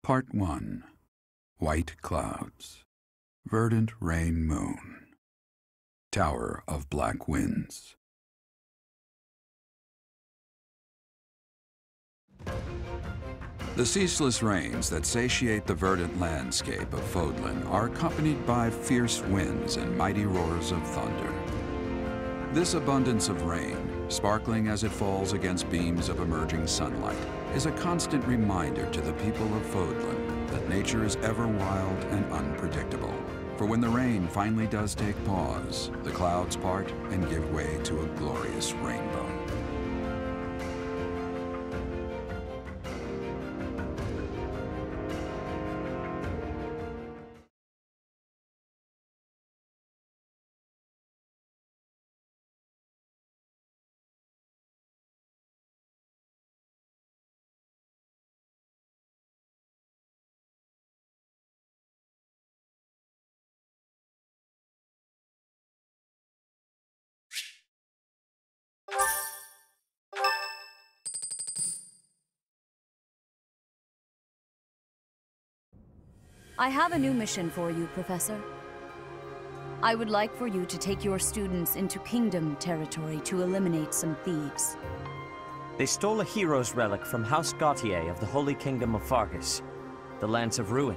Part 1. White Clouds. Verdant Rain Moon. Tower of Black Winds. The ceaseless rains that satiate the verdant landscape of Fodlan are accompanied by fierce winds and mighty roars of thunder. This abundance of rain, sparkling as it falls against beams of emerging sunlight, is a constant reminder to the people of Fodlan that nature is ever wild and unpredictable. For when the rain finally does take pause, the clouds part and give way to a glorious rainbow. I have a new mission for you, Professor. I would like for you to take your students into Kingdom territory to eliminate some thieves. They stole a hero's relic from House Gautier of the Holy Kingdom of Fargus, the Lance of Ruin.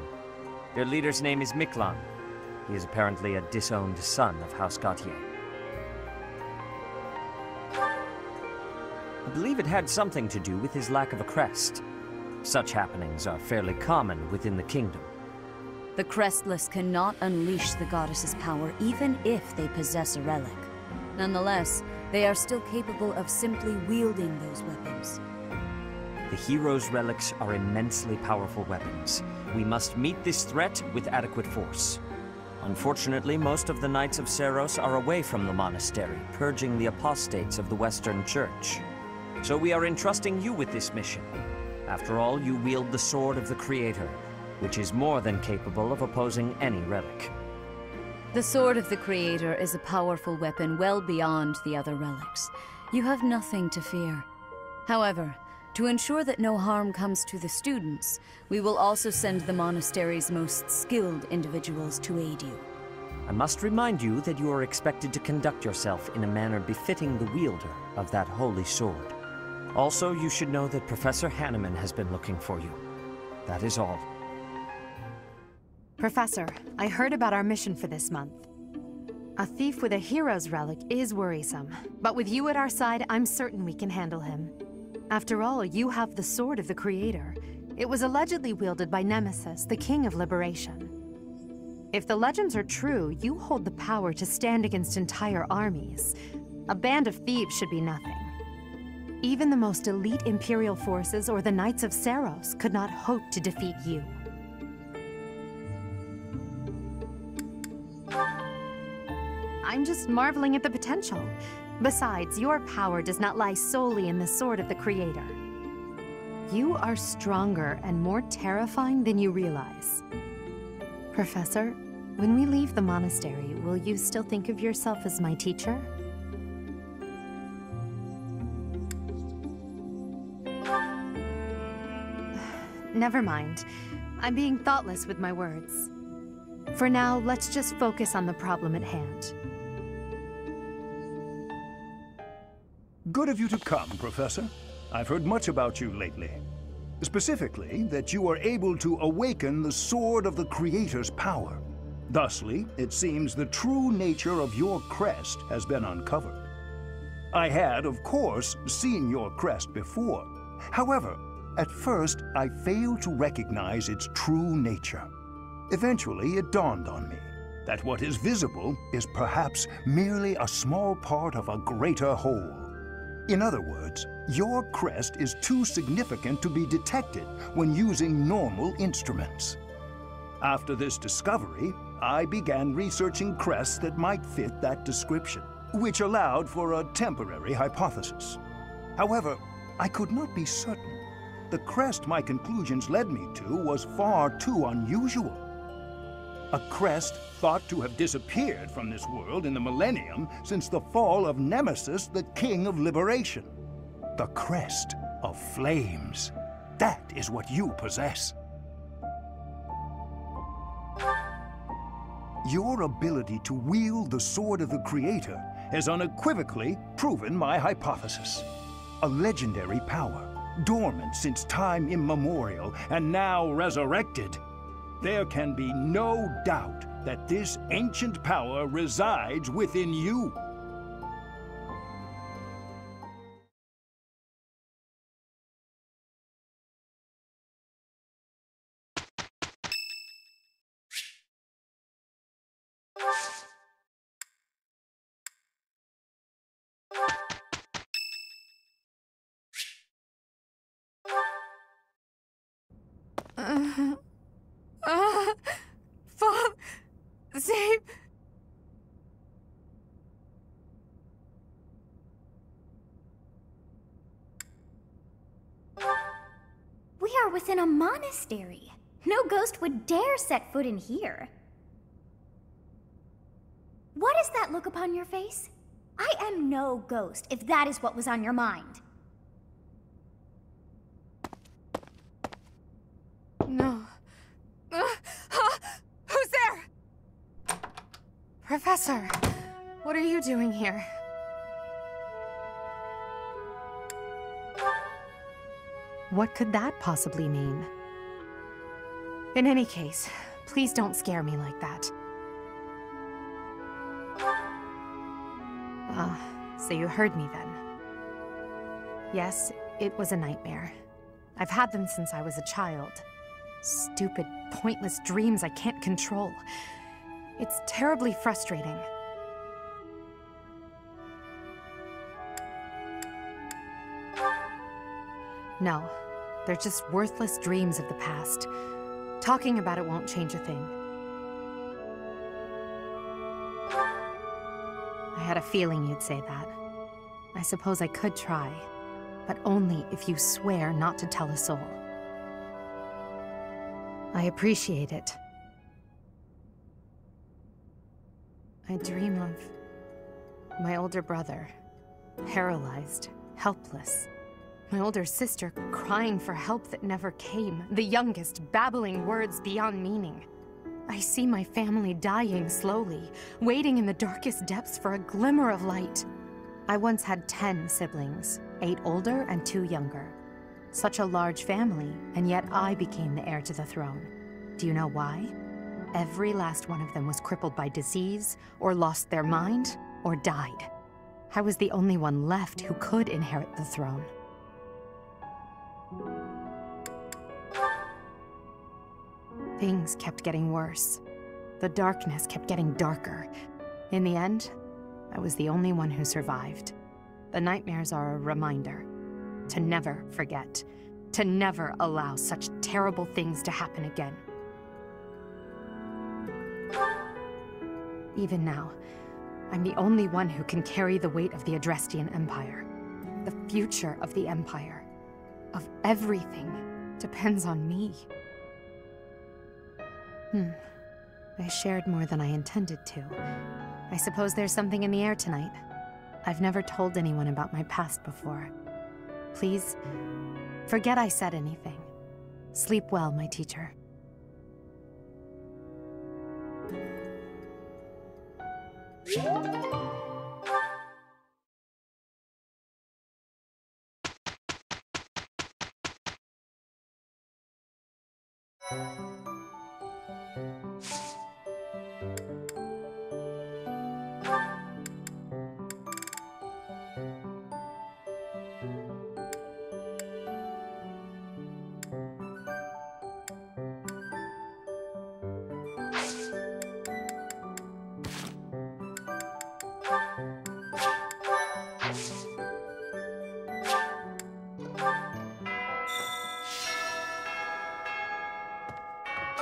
Their leader's name is Miklan. He is apparently a disowned son of House Gautier. I believe it had something to do with his lack of a crest. Such happenings are fairly common within the kingdom. The Crestless cannot unleash the goddess's power even if they possess a relic. Nonetheless, they are still capable of simply wielding those weapons. The hero's relics are immensely powerful weapons. We must meet this threat with adequate force. Unfortunately, most of the Knights of Seiros are away from the monastery, purging the apostates of the Western Church. So we are entrusting you with this mission. After all, you wield the Sword of the Creator, which is more than capable of opposing any relic. The Sword of the Creator is a powerful weapon well beyond the other relics. You have nothing to fear. However, to ensure that no harm comes to the students, we will also send the monastery's most skilled individuals to aid you. I must remind you that you are expected to conduct yourself in a manner befitting the wielder of that holy sword. Also, you should know that Professor Hanneman has been looking for you. That is all. Professor, I heard about our mission for this month. A thief with a hero's relic is worrisome, but with you at our side, I'm certain we can handle him. After all, you have the Sword of the Creator. It was allegedly wielded by Nemesis, the King of Liberation. If the legends are true, you hold the power to stand against entire armies. A band of thieves should be nothing. Even the most elite Imperial forces or the Knights of Seiros could not hope to defeat you. I'm just marveling at the potential. Besides, your power does not lie solely in the Sword of the Creator. You are stronger and more terrifying than you realize. Professor, when we leave the monastery, will you still think of yourself as my teacher? Never mind. I'm being thoughtless with my words. For now, let's just focus on the problem at hand. Good of you to come, Professor. I've heard much about you lately. Specifically, that you are able to awaken the Sword of the Creator's power. Thusly, it seems the true nature of your crest has been uncovered. I had, of course, seen your crest before. However, at first, I failed to recognize its true nature. Eventually, it dawned on me that what is visible is perhaps merely a small part of a greater whole. In other words, your crest is too significant to be detected when using normal instruments. After this discovery, I began researching crests that might fit that description, which allowed for a temporary hypothesis. However, I could not be certain. The crest my conclusions led me to was far too unusual. A crest thought to have disappeared from this world in the millennium since the fall of Nemesis, the King of Liberation. The crest of flames. That is what you possess. Your ability to wield the Sword of the Creator has unequivocally proven my hypothesis. A legendary power, dormant since time immemorial, and now resurrected. There can be no doubt that this ancient power resides within you. Father, save... We are within a monastery. No ghost would dare set foot in here. What is that look upon your face? I am no ghost, if that is what was on your mind. No. Who's there? Professor, what are you doing here? What could that possibly mean? In any case, please don't scare me like that. So you heard me then. Yes, it was a nightmare. I've had them since I was a child. Stupid, pointless dreams I can't control. It's terribly frustrating. No, they're just worthless dreams of the past. Talking about it won't change a thing. I had a feeling you'd say that. I suppose I could try, but only if you swear not to tell a soul. I appreciate it. I dream of my older brother, paralyzed, helpless. My older sister crying for help that never came. The youngest babbling words beyond meaning. I see my family dying slowly, waiting in the darkest depths for a glimmer of light. I once had 10 siblings, 8 older and 2 younger. Such a large family, and yet I became the heir to the throne. Do you know why? Every last one of them was crippled by disease, or lost their mind, or died. I was the only one left who could inherit the throne. Things kept getting worse. The darkness kept getting darker. In the end, I was the only one who survived. The nightmares are a reminder to never forget, to never allow such terrible things to happen again. Even now, I'm the only one who can carry the weight of the Adrestian Empire. The future of the Empire, of everything, depends on me. I shared more than I intended to. I suppose there's something in the air tonight. I've never told anyone about my past before. Please, forget I said anything. Sleep well, my teacher.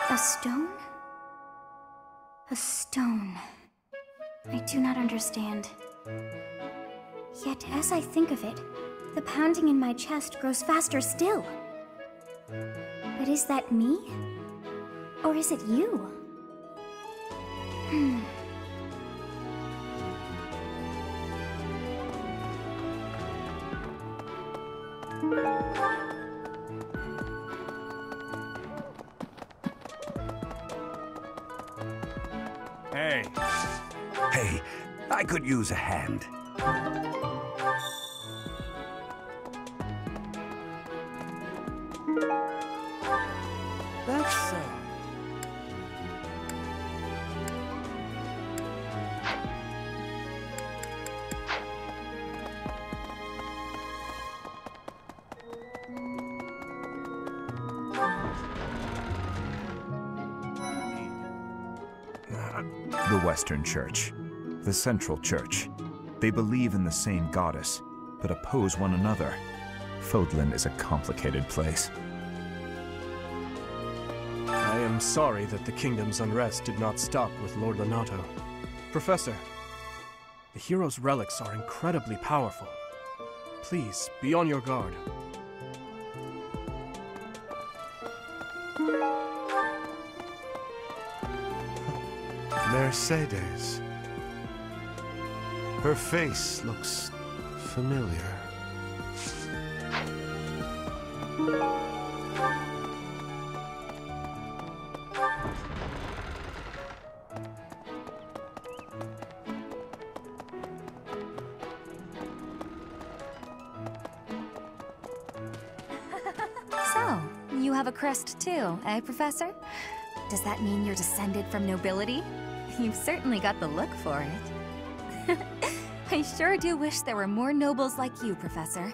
A stone? A stone. I do not understand. Yet, as I think of it, the pounding in my chest grows faster still. But is that me? Or is it you? Hey. Hey, I could use a hand. That's so. The Western Church. The Central Church. They believe in the same goddess, but oppose one another. Fodlan is a complicated place. I am sorry that the kingdom's unrest did not stop with Lord Lonato. Professor, the hero's relics are incredibly powerful. Please, be on your guard. Mercedes. Her face looks familiar. So, you have a crest too, eh, Professor? Does that mean you're descended from nobility? You've certainly got the look for it. I sure do wish there were more nobles like you, Professor.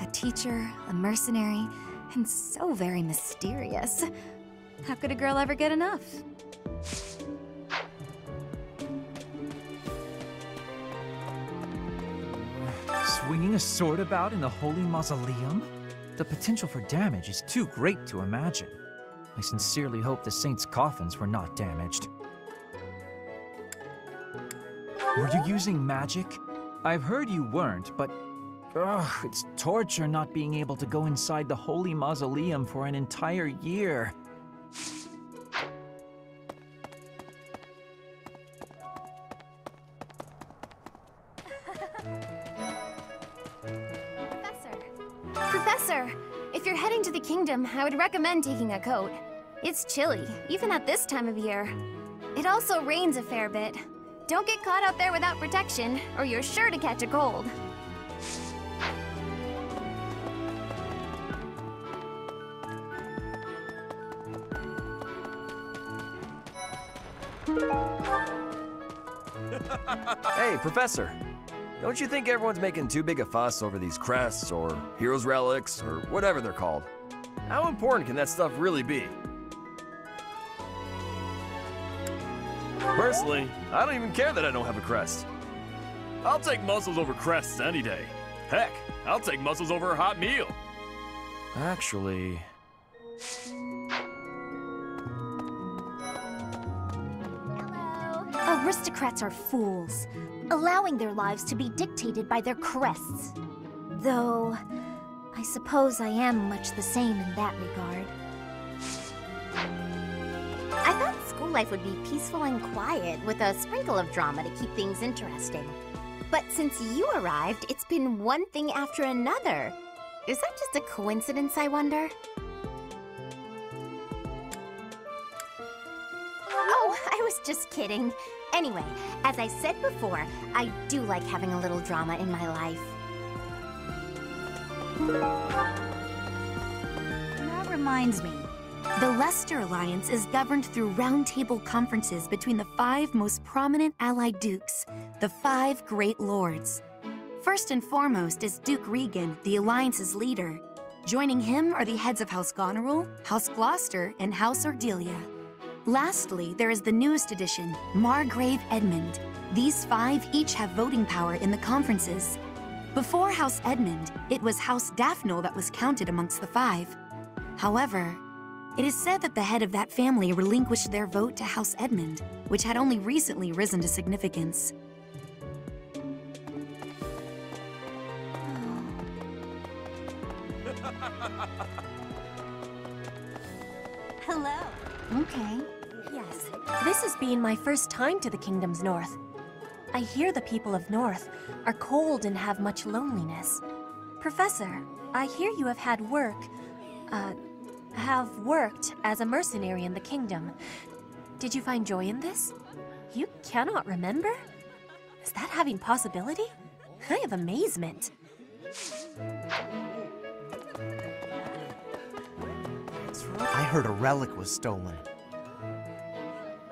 A teacher, a mercenary, and so very mysterious. How could a girl ever get enough? Swinging a sword about in the Holy Mausoleum? The potential for damage is too great to imagine. I sincerely hope the saints' coffins were not damaged. Were you using magic? I've heard you weren't, but it's torture not being able to go inside the Holy Mausoleum for an entire year. Professor, if you're heading to the kingdom, I would recommend taking a coat. It's chilly, even at this time of year. It also rains a fair bit. Don't get caught out there without protection, or you're sure to catch a cold. Hey, Professor. Don't you think everyone's making too big a fuss over these crests, or heroes' relics, or whatever they're called? How important can that stuff really be? Personally, I don't even care that I don't have a crest. I'll take muscles over crests any day. Heck, I'll take muscles over a hot meal. Actually... Hello. Aristocrats are fools, allowing their lives to be dictated by their crests. Though, I suppose I am much the same in that regard. I thought school life would be peaceful and quiet, with a sprinkle of drama to keep things interesting. But since you arrived, it's been one thing after another. Is that just a coincidence, I wonder? Oh, I was just kidding. Anyway, as I said before, I do like having a little drama in my life. That reminds me. The Leicester Alliance is governed through roundtable conferences between the 5 most prominent allied dukes, the 5 great lords. First and foremost is Duke Regan, the Alliance's leader. Joining him are the heads of House Goneril, House Gloucester, and House Ordelia. Lastly, there is the newest addition, Margrave Edmund. These 5 each have voting power in the conferences. Before House Edmund, it was House Daphne that was counted amongst the 5. However, it is said that the head of that family relinquished their vote to House Edmund, which had only recently risen to significance. Hello. Okay. Yes, this has been my first time to the Kingdom's North. I hear the people of North are cold and have much loneliness. Professor, I hear you have worked as a mercenary in the Kingdom. Did you find joy in this? You cannot remember? Is that having possibility? I have amazement. I heard a relic was stolen.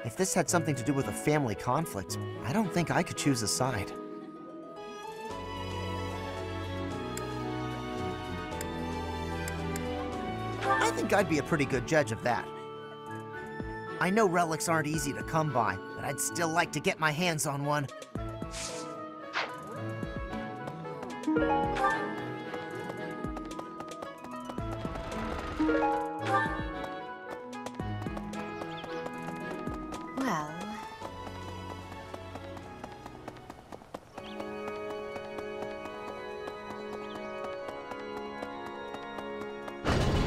If this had something to do with a family conflict, I don't think I could choose a side. I think I'd be a pretty good judge of that. I know relics aren't easy to come by, but I'd still like to get my hands on one. Well...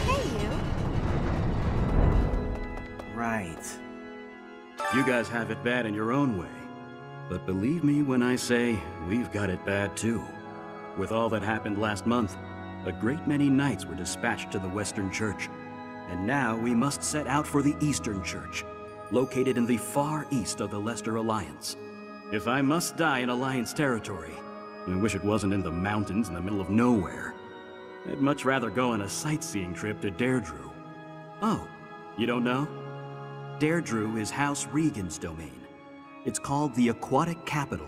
Hey, you. Right. You guys have it bad in your own way. But believe me when I say, we've got it bad too. With all that happened last month, a great many knights were dispatched to the Western Church. And now we must set out for the Eastern Church, located in the far east of the Leicester Alliance. If I must die in Alliance territory, I wish it wasn't in the mountains in the middle of nowhere. I'd much rather go on a sightseeing trip to Deirdre. Oh, you don't know? Deirdre is House Regan's domain. It's called the Aquatic Capital.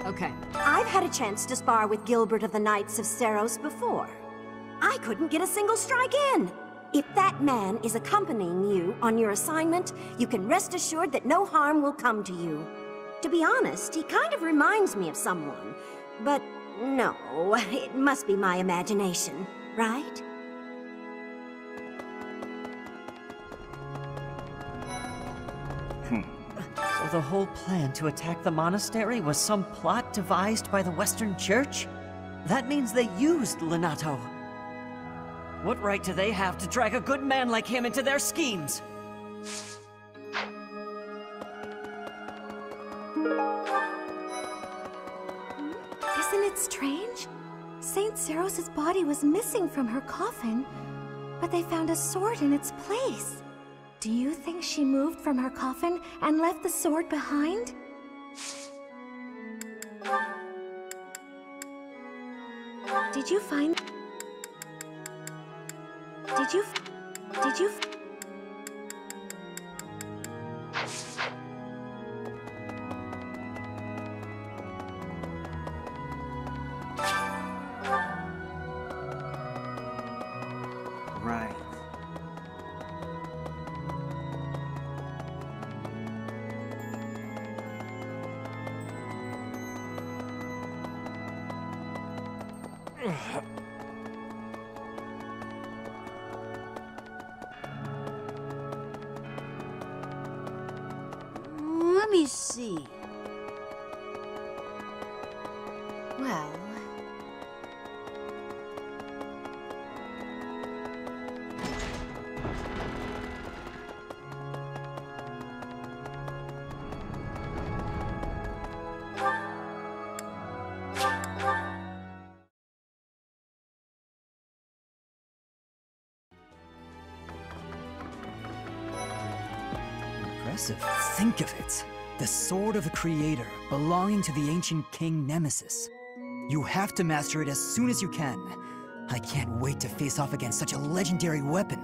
Okay. I've had a chance to spar with Gilbert of the Knights of Seros before. I couldn't get a single strike in. If that man is accompanying you on your assignment, you can rest assured that no harm will come to you. To be honest, he kind of reminds me of someone. But no, it must be my imagination, right? So the whole plan to attack the monastery was some plot devised by the Western Church? That means they used Lonato. What right do they have to drag a good man like him into their schemes? Isn't it strange? Saint Seros' body was missing from her coffin, but they found a sword in its place. Do you think she moved from her coffin and left the sword behind? Did you find... Did you... Right. Let me see. Well... Impressive. Think of it. The Sword of the Creator, belonging to the ancient king Nemesis. You have to master it as soon as you can. I can't wait to face off against such a legendary weapon.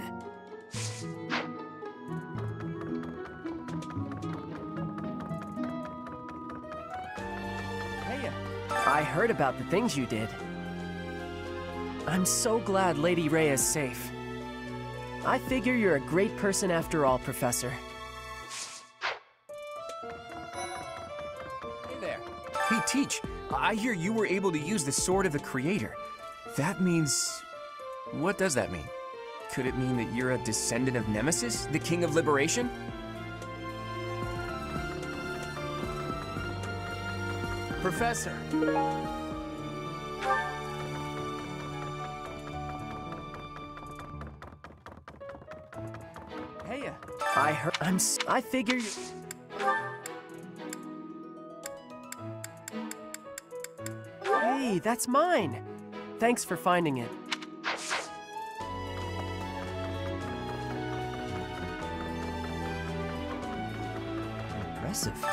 Hey, I heard about the things you did. I'm so glad Lady Ray is safe. I figure you're a great person after all, Professor. Hey, Teach, I hear you were able to use the Sword of the Creator. That means... what does that mean? Could it mean that you're a descendant of Nemesis, the King of Liberation? Professor! Hey, I heard. I figure you. Hey, that's mine. Thanks for finding it. Impressive.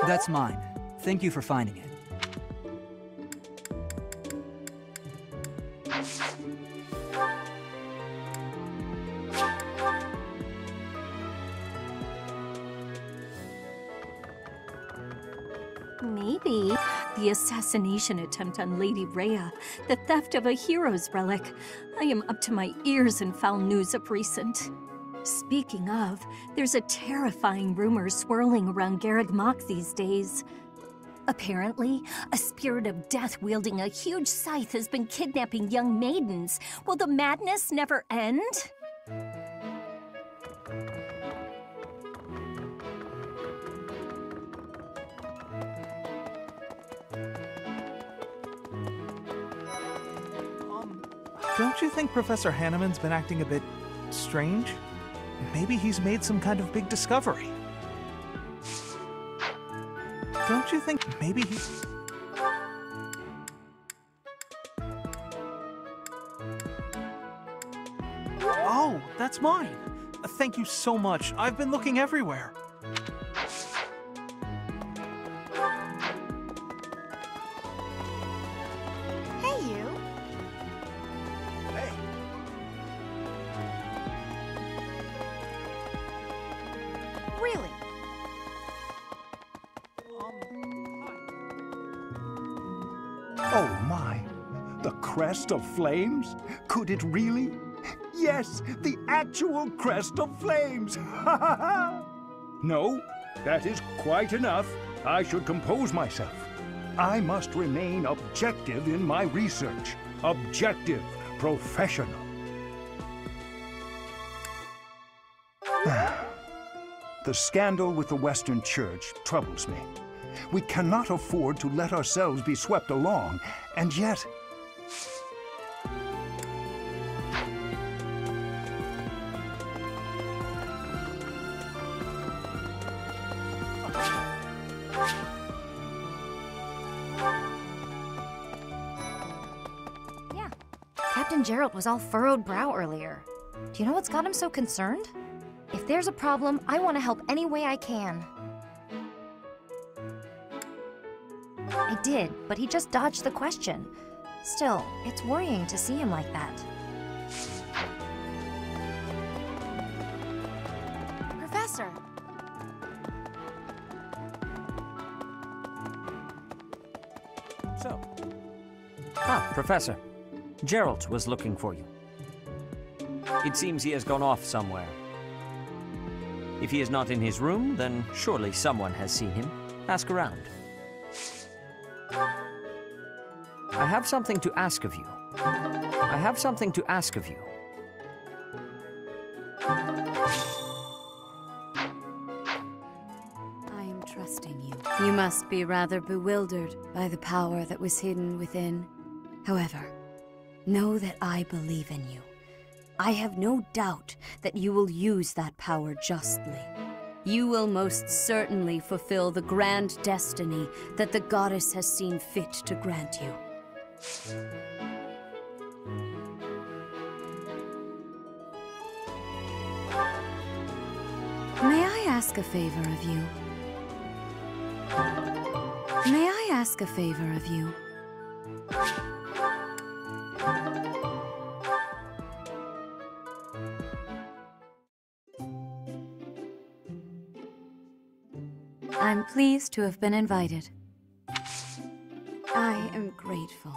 That's mine. Thank you for finding it. Maybe the assassination attempt on Lady Rhea, the theft of a hero's relic. I am up to my ears in foul news of recent. Speaking of, there's a terrifying rumor swirling around Garreg Mach these days. Apparently, a spirit of death wielding a huge scythe has been kidnapping young maidens. Will the madness never end? Don't you think Professor Hanneman's been acting a bit strange? Maybe he's made some kind of big discovery. Don't you think maybe he's... Oh, that's mine. Thank you so much. I've been looking everywhere. Hey, you. Hey. Really? Oh my! The crest of flames? Could it really? Yes, the actual crest of flames! Ha ha ha! No, that is quite enough. I should compose myself. I must remain objective in my research. Objective, professional. The scandal with the Western Church troubles me. We cannot afford to let ourselves be swept along, and yet... Yeah. Captain Gerald was all furrowed brow earlier. Do you know what's got him so concerned? If there's a problem, I want to help any way I can. I did, but he just dodged the question. Still, it's worrying to see him like that. Professor! So. Ah, Professor. Gerald was looking for you. It seems he has gone off somewhere. If he is not in his room, then surely someone has seen him. Ask around. I have something to ask of you. I have something to ask of you. I am trusting you. You must be rather bewildered by the power that was hidden within. However, know that I believe in you. I have no doubt that you will use that power justly. You will most certainly fulfill the grand destiny that the goddess has seen fit to grant you. May I ask a favor of you? May I ask a favor of you? I'm pleased to have been invited. I am grateful.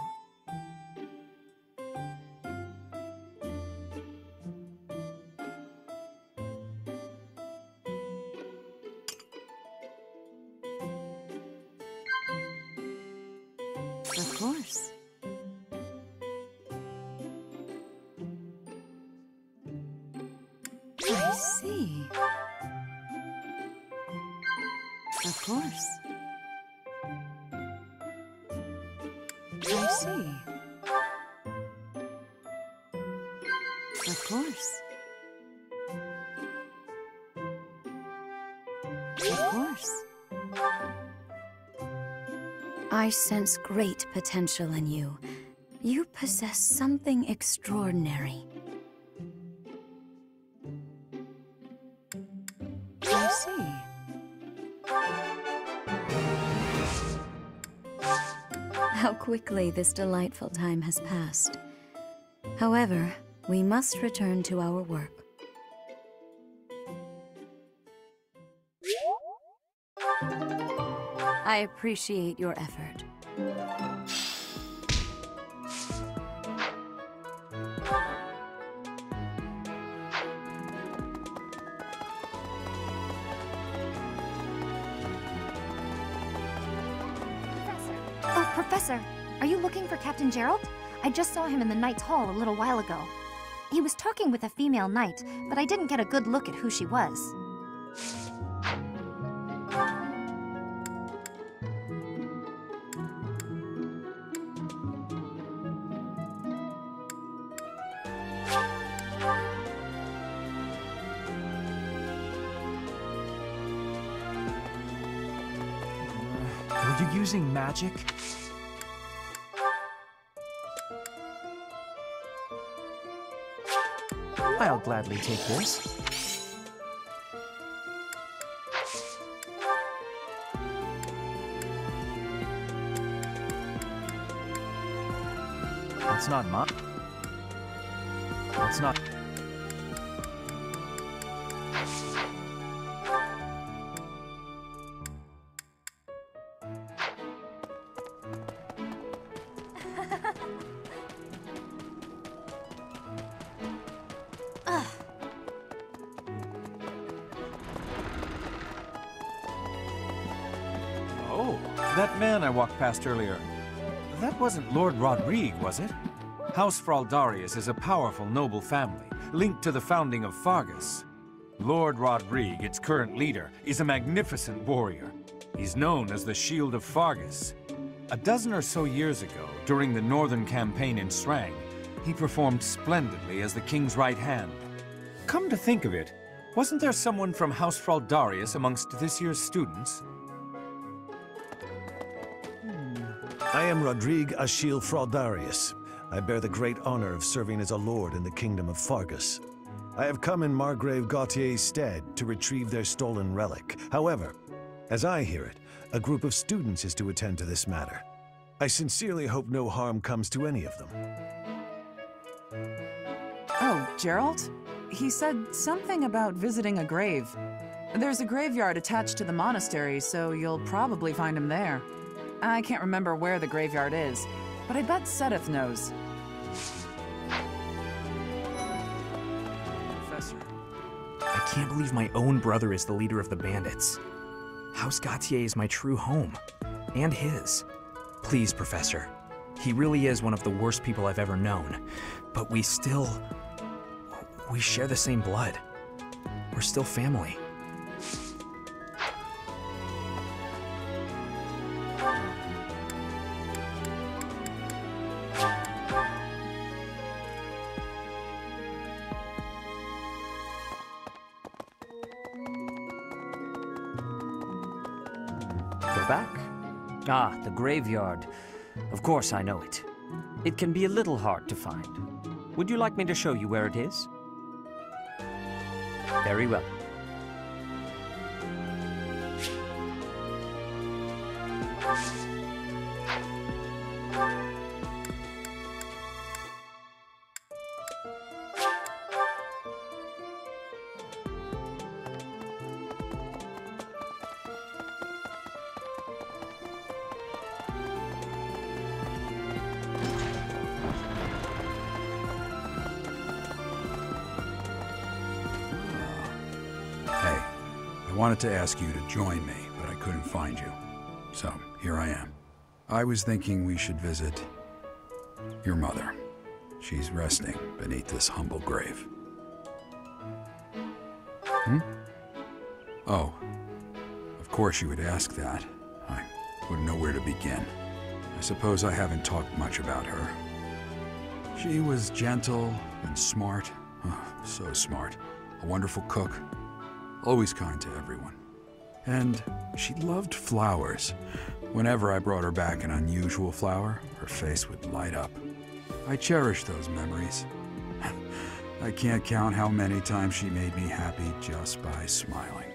Of course. see. Of course. I see. Of course. Of course. I sense great potential in you. You possess something extraordinary. I see. How quickly this delightful time has passed. However, we must return to our work. I appreciate your effort. Oh, Professor, are you looking for Captain Gerald? I just saw him in the Knight's Hall a little while ago. He was talking with a female knight, but I didn't get a good look at who she was. Were you using magic? I'll gladly take this. That's not mine. That's not... Oh, that man I walked past earlier. That wasn't Lord Rodrigue, was it? House Fraldarius is a powerful noble family, linked to the founding of Fargus. Lord Rodrigue, its current leader, is a magnificent warrior. He's known as the Shield of Fargus. A dozen or so years ago, during the Northern Campaign in Srang, he performed splendidly as the king's right hand. Come to think of it, wasn't there someone from House Fraldarius amongst this year's students? I am Rodrigue Achille Fraldarius. I bear the great honor of serving as a lord in the kingdom of Fargus. I have come in Margrave Gautier's stead to retrieve their stolen relic. However, as I hear it, a group of students is to attend to this matter. I sincerely hope no harm comes to any of them. Oh, Gerald? He said something about visiting a grave. There's a graveyard attached to the monastery, so you'll probably find him there. I can't remember where the graveyard is, but I bet Sedith knows. Professor, I can't believe my own brother is the leader of the bandits. House Gautier is my true home, and his. Please, Professor. He really is one of the worst people I've ever known, but we share the same blood. We're still family. Go back? Ah, the graveyard. Of course I know it. It can be a little hard to find. Would you like me to show you where it is? Very well. I wanted to ask you to join me, but I couldn't find you. So, here I am. I was thinking we should visit your mother. She's resting beneath this humble grave. Hmm? Oh, of course you would ask that. I wouldn't know where to begin. I suppose I haven't talked much about her. She was gentle and smart. Oh, so smart. A wonderful cook. Always kind to everyone. And she loved flowers. Whenever I brought her back an unusual flower, her face would light up. I cherish those memories. I can't count how many times she made me happy just by smiling.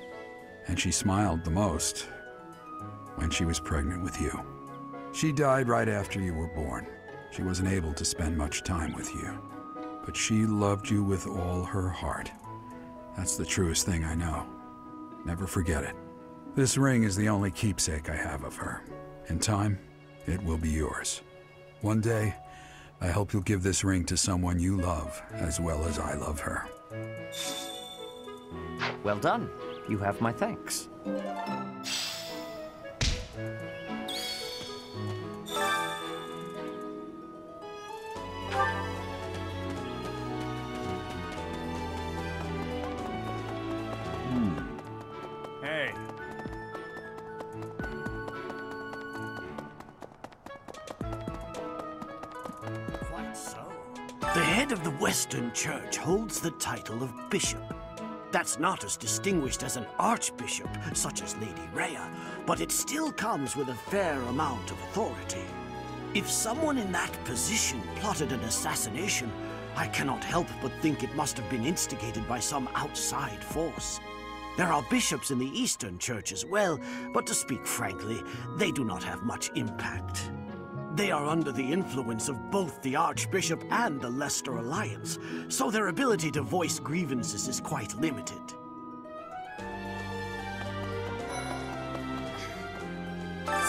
And she smiled the most when she was pregnant with you. She died right after you were born. She wasn't able to spend much time with you. But she loved you with all her heart. That's the truest thing I know. Never forget it. This ring is the only keepsake I have of her. In time, it will be yours. One day, I hope you'll give this ring to someone you love as well as I love her. Well done. You have my thanks. Hey. Quite so. The head of the Western Church holds the title of bishop. That's not as distinguished as an archbishop, such as Lady Rhea, but it still comes with a fair amount of authority. If someone in that position plotted an assassination, I cannot help but think it must have been instigated by some outside force. There are bishops in the Eastern Church as well, but to speak frankly, they do not have much impact. They are under the influence of both the Archbishop and the Leicester Alliance, so their ability to voice grievances is quite limited.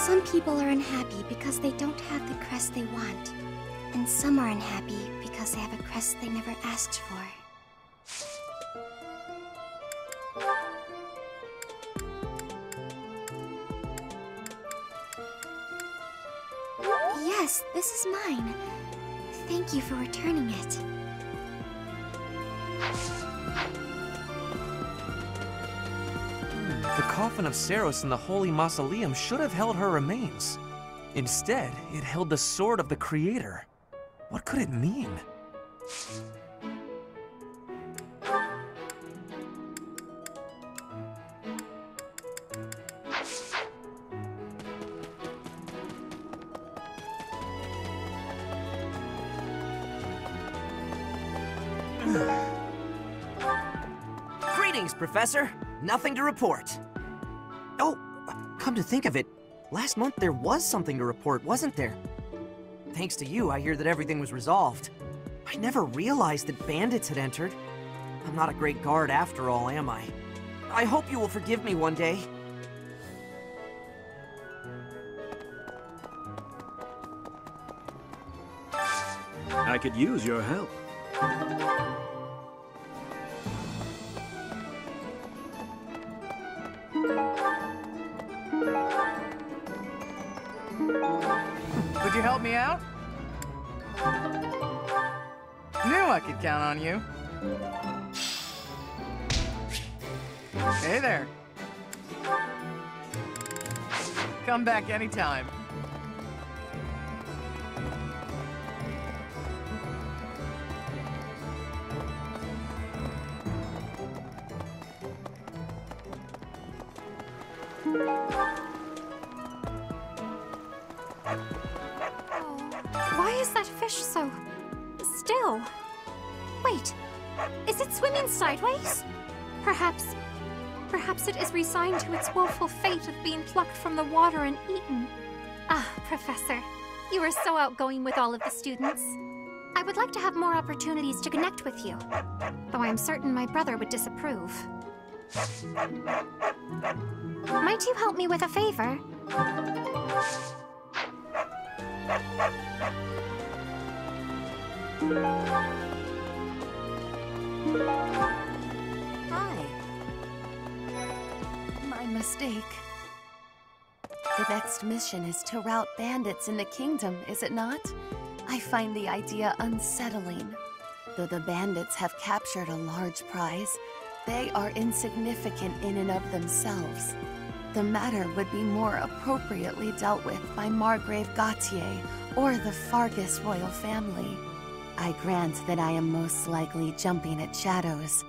Some people are unhappy because they don't have the crest they want. And some are unhappy because they have a crest they never asked for. Yes, this is mine. Thank you for returning it. The coffin of Saros in the Holy Mausoleum should have held her remains. Instead, it held the sword of the Creator. What could it mean? Greetings, Professor. Nothing to report. Oh, come to think of it, last month there was something to report, wasn't there? Thanks to you, I hear that everything was resolved. I never realized that bandits had entered. I'm not a great guard after all, am I? I hope you will forgive me one day. I could use your help. Would you help me out? Knew I could count on you. Hey there. Come back anytime. Why is that fish so still? Wait, is it swimming sideways? Perhaps it is resigned to its woeful fate of being plucked from the water and eaten. Ah, Professor, you are so outgoing with all of the students. I would like to have more opportunities to connect with you, though I am certain my brother would disapprove. Might you help me with a favor? Hi. My mistake. The next mission is to rout bandits in the kingdom, is it not? I find the idea unsettling. Though the bandits have captured a large prize, they are insignificant in and of themselves. The matter would be more appropriately dealt with by Margrave Gautier or the Fargus royal family. I grant that I am most likely jumping at shadows,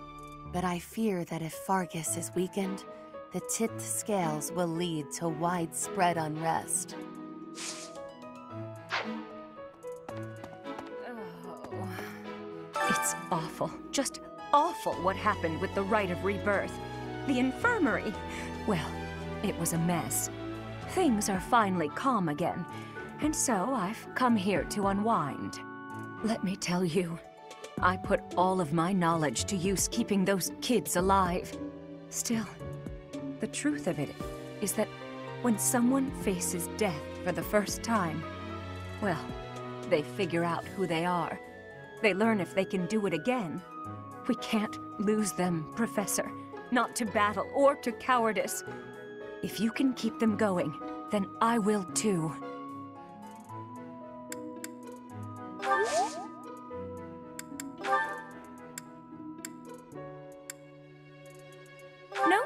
but I fear that if Fargus is weakened, the tipped scales will lead to widespread unrest. It's awful, just awful what happened with the Rite of Rebirth. The infirmary. Well, it was a mess. Things are finally calm again, and so I've come here to unwind. Let me tell you, I put all of my knowledge to use keeping those kids alive. Still, the truth of it is that when someone faces death for the first time, well, they figure out who they are. They learn if they can do it again. We can't lose them, Professor. Not to battle or to cowardice. If you can keep them going, then I will too. No.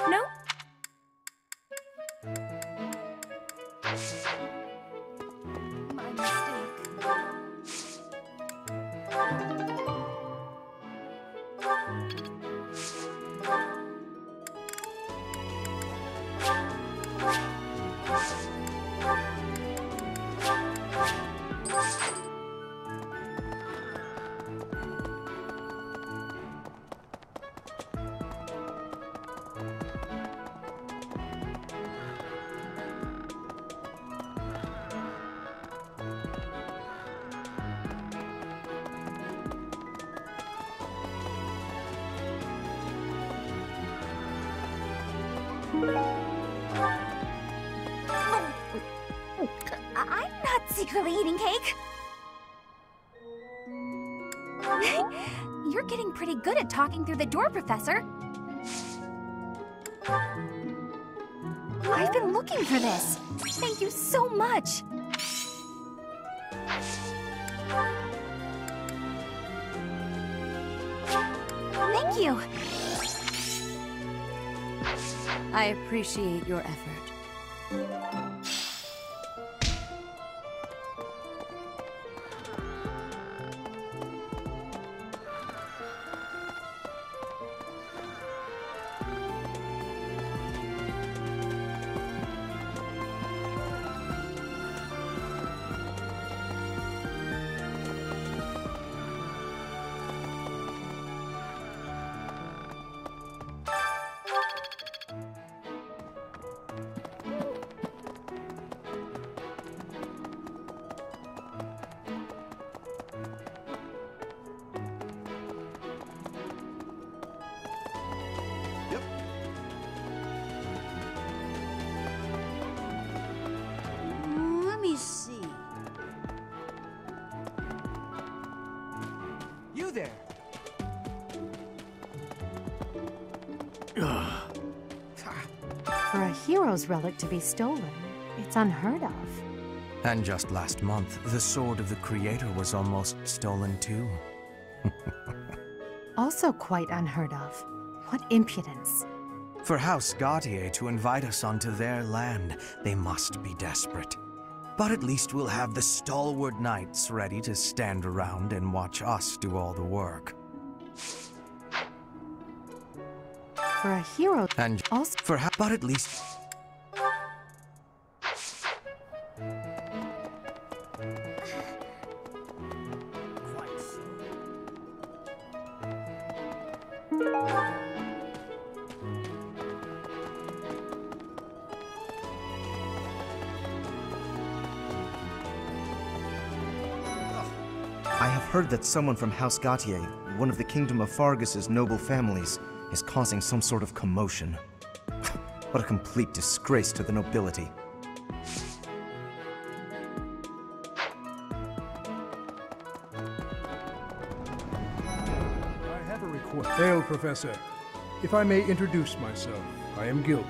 No. My mistake. I'm not secretly eating cake. You're getting pretty good at talking through the door, Professor. I've been looking for this. Thank you so much. Thank you. I appreciate your effort. Let me see. You there! For a hero's relic to be stolen, it's unheard of. And just last month, the Sword of the Creator was almost stolen too. Also quite unheard of. What impudence. For House Gautier to invite us onto their land, they must be desperate. But at least we'll have the stalwart knights ready to stand around and watch us do all the work. For a hero, And also but at least... I have heard that someone from House Gautier, one of the Kingdom of Fargus's noble families, is causing some sort of commotion. What a complete disgrace to the nobility. I have a request. Hail, Professor. If I may introduce myself, I am Gilbert.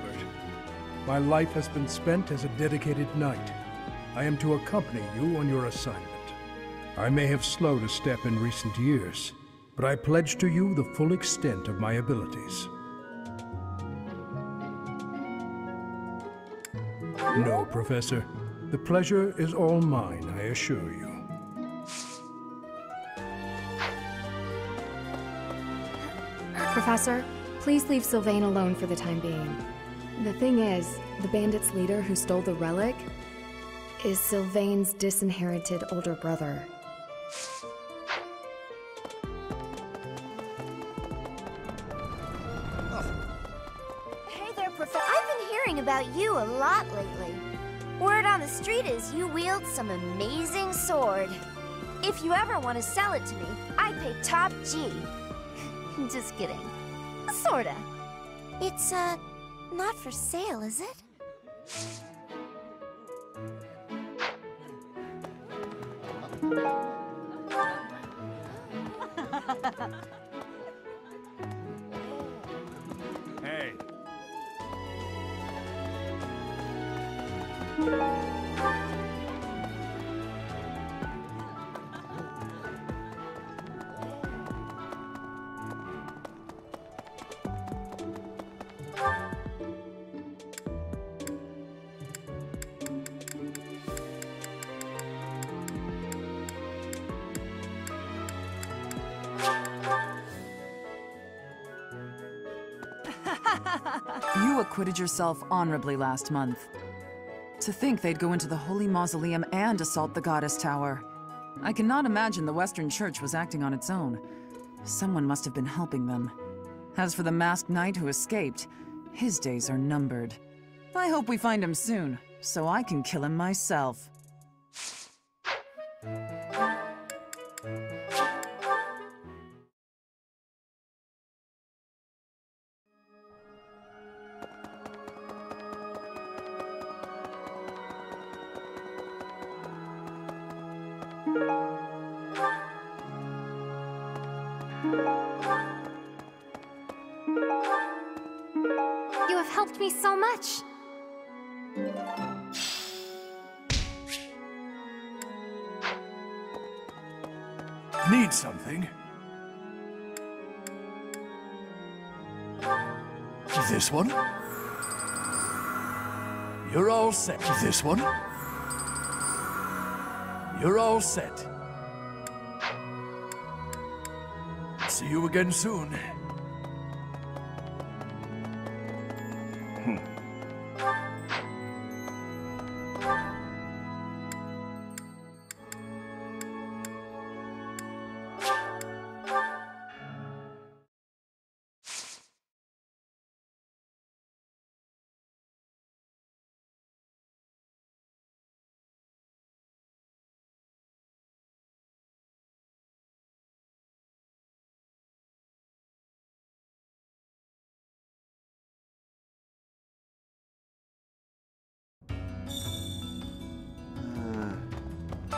My life has been spent as a dedicated knight. I am to accompany you on your assignment. I may have slowed a step in recent years, but I pledge to you the full extent of my abilities. No, Professor. The pleasure is all mine, I assure you. Professor, please leave Sylvain alone for the time being. The thing is, the bandit's leader who stole the relic is Sylvain's disinherited older brother. Hey there, Professor. I've been hearing about you a lot lately. Word on the street is you wield some amazing sword. If you ever want to sell it to me, I pay top G. Just kidding. Sorta. It's, not for sale, is it? Hey. You acquitted yourself honorably last month. To think they'd go into the Holy Mausoleum and assault the Goddess Tower. I cannot imagine the Western Church was acting on its own. Someone must have been helping them. As for the masked knight who escaped, his days are numbered. I hope we find him soon, so I can kill him myself. You have helped me so much. Need something? This one? You're all set. This one? You're all set. See you again soon.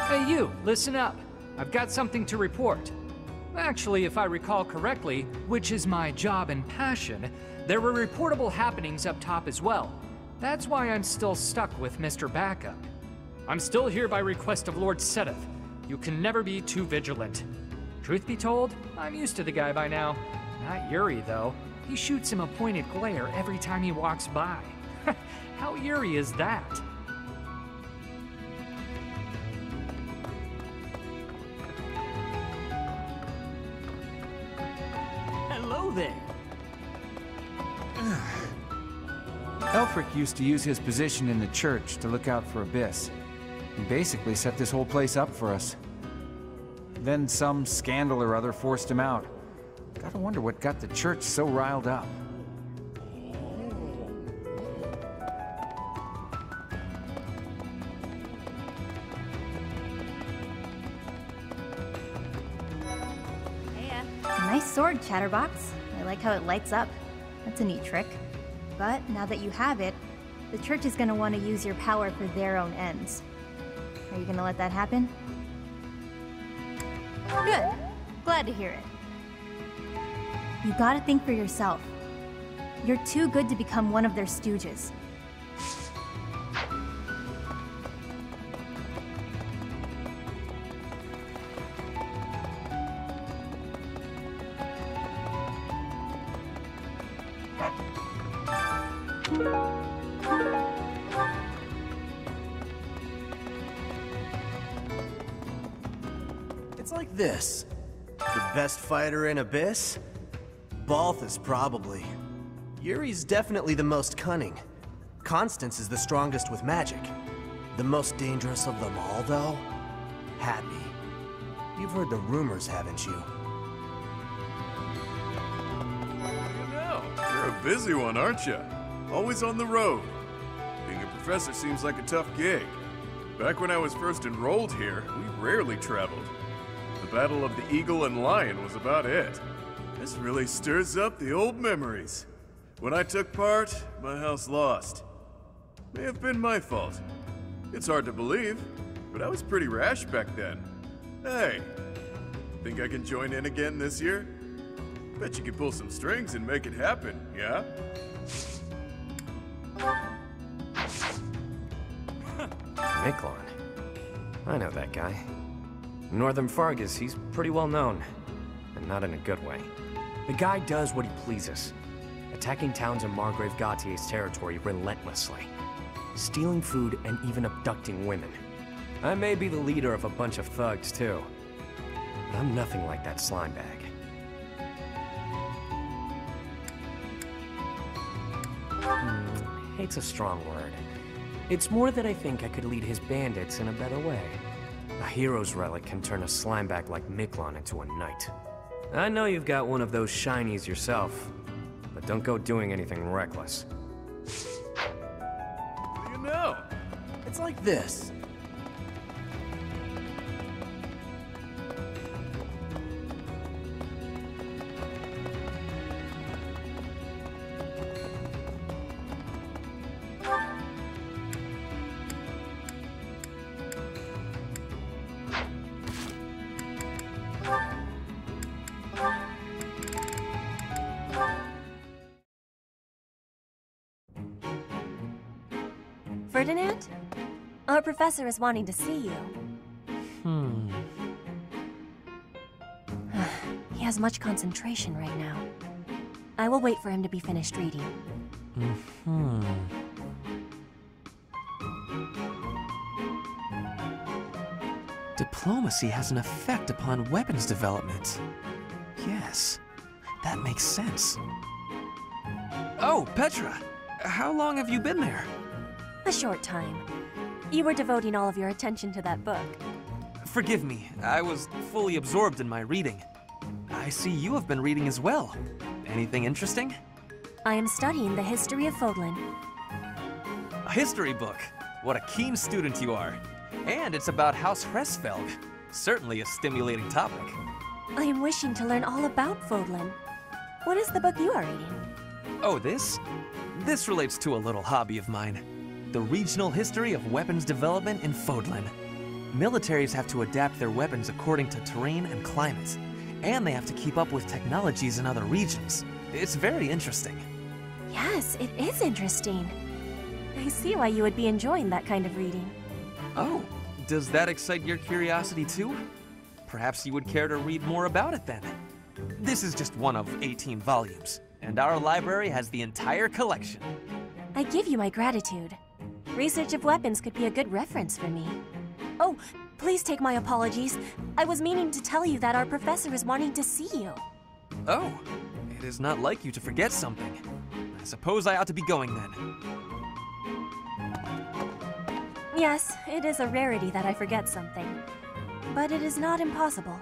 Hey you, listen up. I've got something to report. Actually, if I recall correctly, which is my job and passion, there were reportable happenings up top as well. That's why I'm still stuck with Mr. Backup. I'm still here by request of Lord Seteth. You can never be too vigilant. Truth be told, I'm used to the guy by now. Not Yuri, though. He shoots him a pointed glare every time he walks by. How eerie is that? Hello there. Elfric used to use his position in the church to look out for Abyss. He basically set this whole place up for us. Then some scandal or other forced him out. Gotta wonder what got the church so riled up. Nice sword, Chatterbox. I like how it lights up. That's a neat trick. But now that you have it, the church is gonna want to use your power for their own ends. Are you gonna let that happen? Good. Glad to hear it. You gotta think for yourself. You're too good to become one of their stooges. It's like this. The best fighter in Abyss? Balthus, probably. Yuri's definitely the most cunning. Constance is the strongest with magic. The most dangerous of them all, though? Happy. You've heard the rumors, haven't you? You're a busy one, aren't you? Always on the road. Being a professor seems like a tough gig. Back when I was first enrolled here, we rarely traveled. The Battle of the Eagle and Lion was about it. This really stirs up the old memories. When I took part, my house lost. May have been my fault. It's hard to believe, but I was pretty rash back then. Hey, think I can join in again this year? Bet you could pull some strings and make it happen, yeah? Miklon. I know that guy. In Northern Fargus, he's pretty well known. And not in a good way. The guy does what he pleases. Attacking towns in Margrave Gautier's territory relentlessly. Stealing food and even abducting women. I may be the leader of a bunch of thugs, too. But I'm nothing like that slime bag. Hate's a strong word. It's more that I think I could lead his bandits in a better way. A hero's relic can turn a slimeback like Miklon into a knight. I know you've got one of those shinies yourself, but don't go doing anything reckless. What do you know? It's like this. Ferdinand? Our professor is wanting to see you. He has much concentration right now. I will wait for him to be finished reading. Diplomacy has an effect upon weapons development. Yes, that makes sense. Oh, Petra! How long have you been there? A short time. You were devoting all of your attention to that book. Forgive me, I was fully absorbed in my reading. I see you have been reading as well. Anything interesting? I am studying the history of Fodlan. A history book? What a keen student you are. And it's about House Hresfelg. Certainly a stimulating topic. I am wishing to learn all about Fodlan. What is the book you are reading? Oh, this? This relates to a little hobby of mine. The regional history of weapons development in Fodlan. Militaries have to adapt their weapons according to terrain and climate. And they have to keep up with technologies in other regions. It's very interesting. Yes, it is interesting. I see why you would be enjoying that kind of reading. Oh, does that excite your curiosity too? Perhaps you would care to read more about it then. This is just one of 18 volumes, and our library has the entire collection. I give you my gratitude. Research of weapons could be a good reference for me. Oh, please take my apologies. I was meaning to tell you that our professor is wanting to see you. Oh, it is not like you to forget something. I suppose I ought to be going then. Yes, it is a rarity that I forget something. But it is not impossible.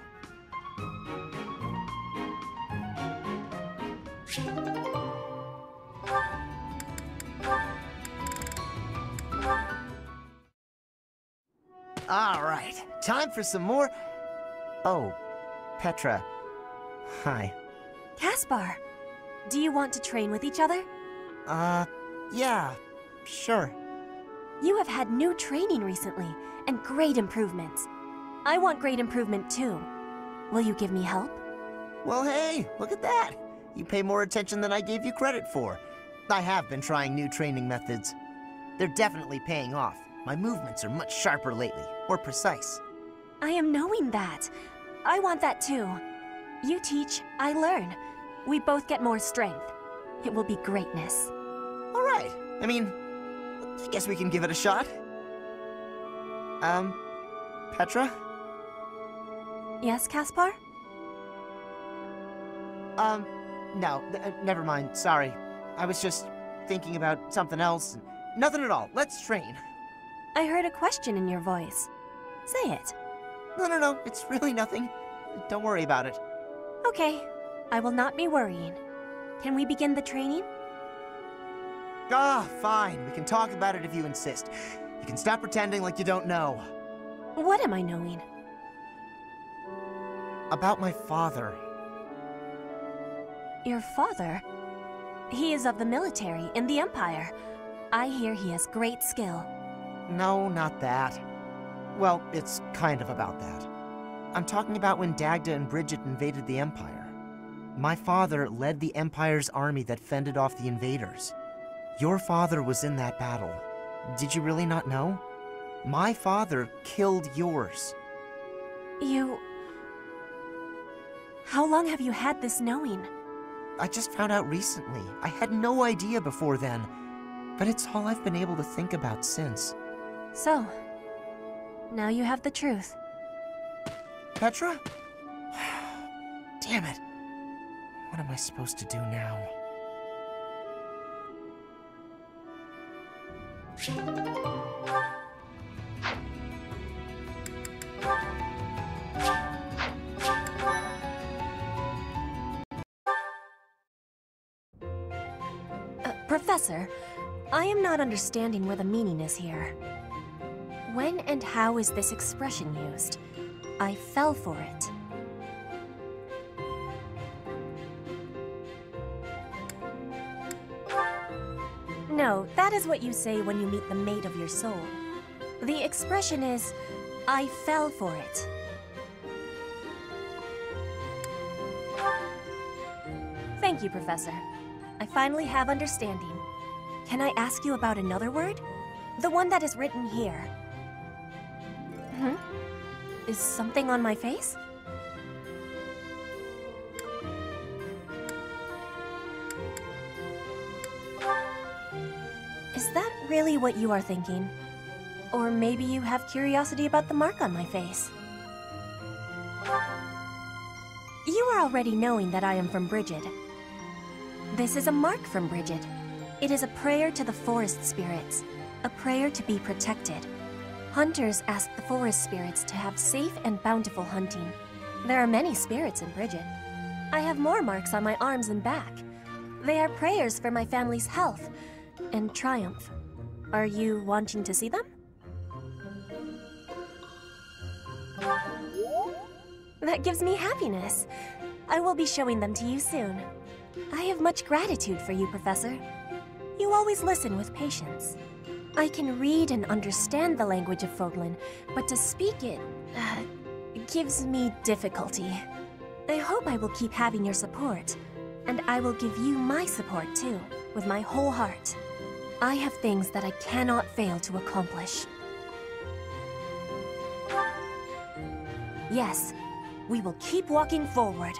All right, time for some more... Oh, Petra. Hi. Caspar, do you want to train with each other? Yeah, sure. You have had new training recently, and great improvements. I want great improvement too. Will you give me help? Well, hey, look at that. You pay more attention than I gave you credit for. I have been trying new training methods. They're definitely paying off. My movements are much sharper lately, more precise. I am knowing that. I want that too. You teach, I learn. We both get more strength. It will be greatness. All right, I mean, I guess we can give it a shot. Petra? Yes, Caspar? No, never mind, sorry. I was just thinking about something else. Nothing at all, let's train. I heard a question in your voice. Say it. No, it's really nothing. Don't worry about it. Okay, I will not be worrying. Can we begin the training? Ah, fine. We can talk about it if you insist. You can stop pretending like you don't know. What am I knowing? About my father. Your father? He is of the military in the Empire. I hear he has great skill. No, not that. Well, it's kind of about that. I'm talking about when Dagda and Bridget invaded the Empire. My father led the Empire's army that fended off the invaders. Your father was in that battle. Did you really not know? My father killed yours. You... How long have you had this knowing? I just found out recently. I had no idea before then. But it's all I've been able to think about since. So, now you have the truth. Petra? Damn it. What am I supposed to do now? Professor, I am not understanding where the meaning is here. When and how is this expression used? I fell for it. No, that is what you say when you meet the mate of your soul. The expression is, I fell for it. Thank you, Professor. I finally have understanding. Can I ask you about another word? The one that is written here. Is something on my face? Is that really what you are thinking? Or maybe you have curiosity about the mark on my face? You are already knowing that I am from Bridget. This is a mark from Bridget. It is a prayer to the forest spirits, a prayer to be protected. Hunters ask the forest spirits to have safe and bountiful hunting. There are many spirits in Bridget. I have more marks on my arms and back. They are prayers for my family's health and triumph. Are you wanting to see them? That gives me happiness. I will be showing them to you soon. I have much gratitude for you, Professor. You always listen with patience. I can read and understand the language of Fodlan, but to speak it gives me difficulty. I hope I will keep having your support, and I will give you my support too, with my whole heart. I have things that I cannot fail to accomplish. Yes, we will keep walking forward.